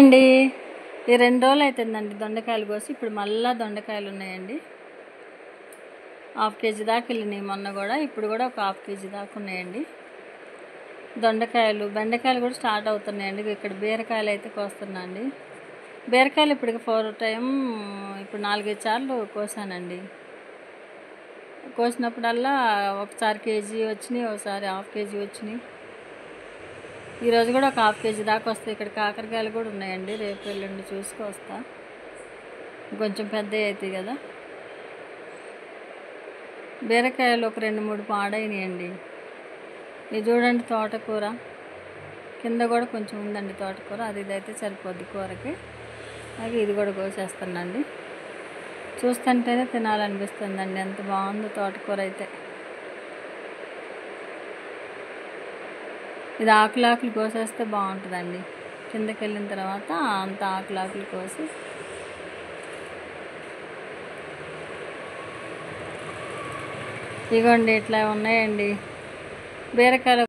అండి ఈ 2 రోజులు అవుతుందండి దొండకాయలు కోసి. ఇప్పుడు మళ్ళీ దొండకాయలు ఉన్నాయండి. 1/2 కేజీ దాకా వెళ్ళినాయి మొన్న కూడా. ఇప్పుడు కూడా ఒక 1/2 కేజీ దాకా ఉన్నాయండి దొండకాయలు. బెండకాయలు కూడా స్టార్ట్ అవుతున్నాయండి. ఇక్కడ బీరకాయలు అయితే కోస్తున్నా అండి. బీరకాయలు ఇప్పటికి 4 టైం ఇప్పుడు 4-5 సార్లు కోసానండి. కోసినప్పుడల్లా ఒకసారి కేజీ వచ్చినాయి, ఒకసారి 1/2 కేజీ వచ్చినాయి. ఈరోజు కూడా ఒక 1/2 కేజీ దాకా వస్తాయి. ఇక్కడ కాకరకాయలు కూడా ఉన్నాయండి. రేపు ఎల్లుండి చూసుకొస్తా. కొంచెం పెద్దవి అవుతాయి కదా. బీరకాయలు ఒక 2-3 పాడైనాయండి. ఇది చూడండి తోటకూర. కింద కూడా కొంచెం ఉందండి తోటకూర. ఇదైతే సరిపోద్ది కూరకి. అలాగే ఇది కూడా కోసేస్తానండి. చూస్తుంటేనే తినాలనిపిస్తుందండి. ఎంత బాగుందో తోటకూర అయితే. ఇది ఆకులు కోసేస్తే బాగుంటుందండి. కిందకి వెళ్ళిన తర్వాత అంత ఆకులు కోసి ఇగోండి ఇట్లా ఉన్నాయండి బీరకాయలు.